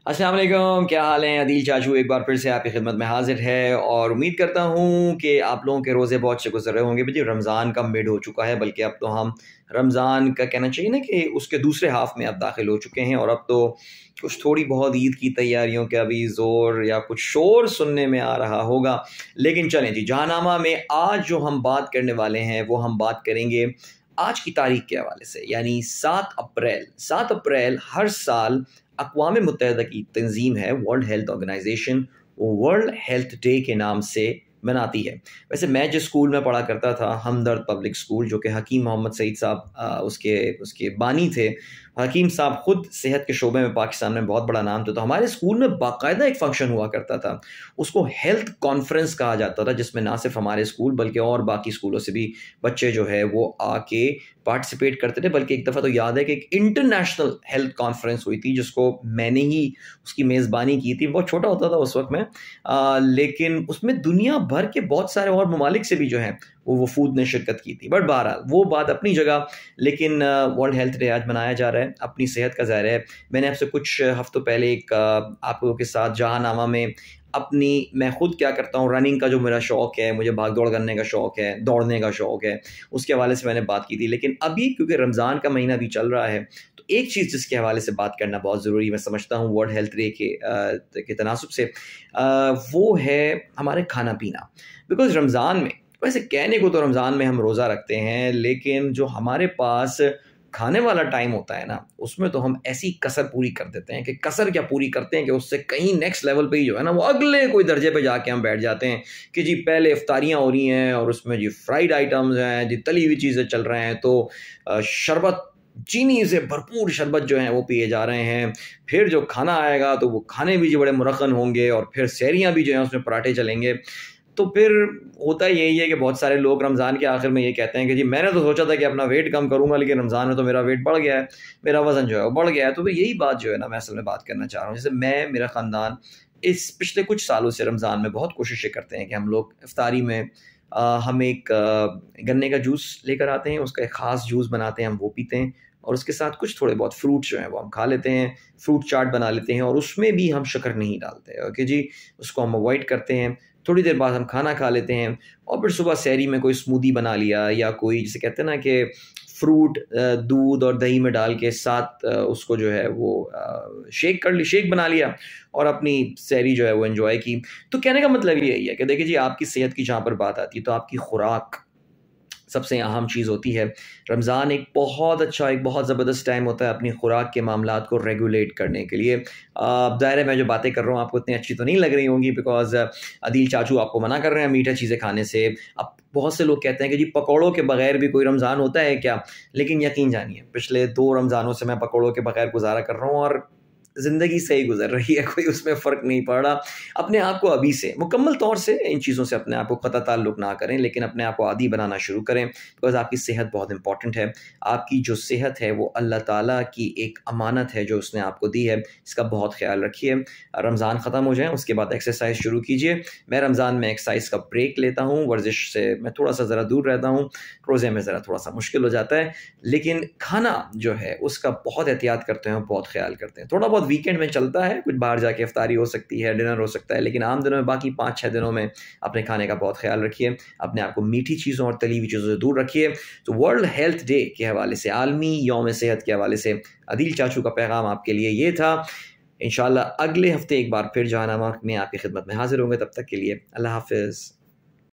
अस्सलाम वालेकुम, क्या हाल है। अदील चाचू एक बार फिर से आपकी खिदमत में हाजिर है और उम्मीद करता हूँ कि आप लोगों के रोज़े बहुत से गुजर रहे होंगे। भाई रमज़ान का मिड हो चुका है, बल्कि अब तो हम रमज़ान का कहना चाहिए ना कि उसके दूसरे हाफ़ में अब दाखिल हो चुके हैं और अब तो कुछ थोड़ी बहुत ईद की तैयारियों का भी ज़ोर या कुछ शोर सुनने में आ रहा होगा। लेकिन चलें जी, जहांनामा में आज जो हम बात करने वाले हैं वो हम बात करेंगे आज की तारीख के हवाले से, यानी 7 अप्रैल। 7 अप्रैल हर साल अक़वाम मुत्तहिदा की तंजीम है वर्ल्ड हेल्थ ऑर्गेनाइजेशन, वो वर्ल्ड हेल्थ डे के नाम से मनाती है। वैसे मैं जिस स्कूल में पढ़ा करता था, हमदर्द पब्लिक स्कूल, जो कि हकीम मोहम्मद सईद साहब उसके उसके बानी थे। हकीम साहब ख़ुद सेहत के शोबे में पाकिस्तान में बहुत बड़ा नाम था। तो हमारे स्कूल में बाकायदा एक फ़ंक्शन हुआ करता था, उसको हेल्थ कॉन्फ्रेंस कहा जाता था, जिसमें ना सिर्फ हमारे स्कूल बल्कि और बाकी स्कूलों से भी बच्चे जो है वो आके पार्टिसिपेट करते थे। बल्कि एक दफ़ा तो याद है कि एक इंटरनेशनल हेल्थ कॉन्फ्रेंस हुई थी जिसको मैंने ही उसकी मेज़बानी की थी। बहुत छोटा होता था उस वक्त मैं, लेकिन उसमें दुनिया भर के बहुत सारे और ममालिक से भी जो हैं वो वफूद ने शिरकत की थी। बट बहरहाल वो बात अपनी जगह। लेकिन वर्ल्ड हेल्थ डे आज मनाया जा रहा है अपनी सेहत का ज़ाहिर है। मैंने आपसे कुछ हफ्तों पहले एक आप लोगों के साथ जहांनामा में मैं ख़ुद क्या करता हूँ, रनिंग का जो मेरा शौक़ है, मुझे भाग दौड़ करने का शौक़ है, दौड़ने का शौक़ है, उसके हवाले से मैंने बात की थी। लेकिन अभी क्योंकि रमज़ान का महीना भी चल रहा है, तो एक चीज़ जिसके हवाले से बात करना बहुत ज़रूरी मैं समझता हूँ वर्ल्ड हेल्थ डे के तनासुब से, वो है हमारे खाना पीना। बिकॉज़ रमज़ान में, वैसे कहने को तो रमज़ान में हम रोज़ा रखते हैं, लेकिन जो हमारे पास खाने वाला टाइम होता है ना, उसमें तो हम ऐसी कसर पूरी कर देते हैं कि कसर क्या पूरी करते हैं कि उससे कहीं नेक्स्ट लेवल पे ही जो है ना, वो अगले कोई दर्जे पे जाके हम बैठ जाते हैं कि जी पहले इफ्तारियाँ हो रही हैं और उसमें जी फ्राइड आइटम्स हैं, जी तली हुई चीज़ें चल रहे हैं, तो शरबत, चीनी से भरपूर शरबत जो है वो पिए जा रहे हैं। फिर जो खाना आएगा तो वो खाने भी जो बड़े मुरक्कन होंगे और फिर सहरियाँ भी जो हैं उसमें पराठे चलेंगे। तो फिर होता यही है कि बहुत सारे लोग रमज़ान के आखिर में ये कहते हैं कि जी मैंने तो सोचा था कि अपना वेट कम करूँगा, लेकिन रमज़ान में तो मेरा वेट बढ़ गया है, मेरा वज़न जो है वो बढ़ गया है। तो फिर यही बात जो है ना, मैं असल में बात करना चाह रहा हूँ। जैसे मेरा ख़ानदान इस पिछले कुछ सालों से रमज़ान में बहुत कोशिशें करते हैं कि हम लोग इफ्तारी में हम एक गन्ने का जूस लेकर आते हैं, उसका एक ख़ास जूस बनाते हैं, हम वो पीते हैं और उसके साथ कुछ थोड़े बहुत फ्रूट्स जो हैं वो हम खा लेते हैं, फ्रूट चाट बना लेते हैं और उसमें भी हम शक्कर नहीं डालते कि जी उसको हम अवॉइड करते हैं। थोड़ी देर बाद हम खाना खा लेते हैं और फिर सुबह सहरी में कोई स्मूदी बना लिया या कोई जिसे कहते हैं ना कि फ्रूट दूध और दही में डाल के साथ उसको जो है वो शेक बना लिया और अपनी सहरी जो है वो एंजॉय की। तो कहने का मतलब यही है कि देखिए जी, आपकी सेहत की जहाँ पर बात आती है तो आपकी खुराक सबसे अहम चीज़ होती है। रमज़ान एक बहुत ज़बरदस्त टाइम होता है अपनी खुराक के मामलात को रेगुलेट करने के लिए। ज़ाहिर है मैं जो बातें कर रहा हूँ आपको इतनी अच्छी तो नहीं लग रही होंगी, बिकॉज़ अदील चाचू आपको मना कर रहे हैं मीठा चीज़ें खाने से। अब बहुत से लोग कहते हैं कि जी पकौड़ों के बगैर भी कोई रमज़ान होता है क्या? लेकिन यकीन जानिए, पिछले 2 रमज़ानों से मैं पकौड़ों के बगैर गुज़ारा कर रहा हूँ और ज़िंदगी सही गुज़र रही है, कोई उसमें फ़र्क नहीं पड़ रहा। अपने आप को अभी से मुकम्मल तौर से इन चीज़ों से अपने आप को क़तई ताल्लुक़ ना करें, लेकिन अपने आप को आदी बनाना शुरू करें, बिकॉज़ आपकी सेहत बहुत इम्पॉर्टेंट है। आपकी जो सेहत है वो अल्लाह ताला की एक अमानत है जो उसने आपको दी है, इसका बहुत ख़्याल रखिए। रमज़ान ख़त्म हो जाए उसके बाद एक्सरसाइज़ शुरू कीजिए। मैं रमज़ान में एक्सरसाइज़ का ब्रेक लेता हूँ, वर्जिश से मैं थोड़ा-सा ज़रा दूर रहता हूँ, रोज़े में ज़रा थोड़ा-सा मुश्किल हो जाता है, लेकिन खाना जो है उसका बहुत एहतियात करते हैं, बहुत ख़्याल करते हैं। थोड़ा बहुत वीकेंड में चलता है, कुछ बाहर जाके इफ्तारी हो सकती है, डिनर हो सकता है, लेकिन आम दिनों में बाकी 5-6 दिनों में अपने खाने का बहुत ख़्याल रखिए। अपने आप को मीठी चीज़ों और तली हुई चीज़ों से दूर रखिए। तो वर्ल्ड हेल्थ डे के हवाले से, आलमी यौम सेहत के हवाले से अदील चाचू का पैगाम आपके लिए ये था। इंशाअल्लाह अगले हफ़्ते एक बार फिर जहांनामा में आपकी खिदमत में हाज़िर होंगे। तब तक के लिए अल्लाह हाफ़िज़।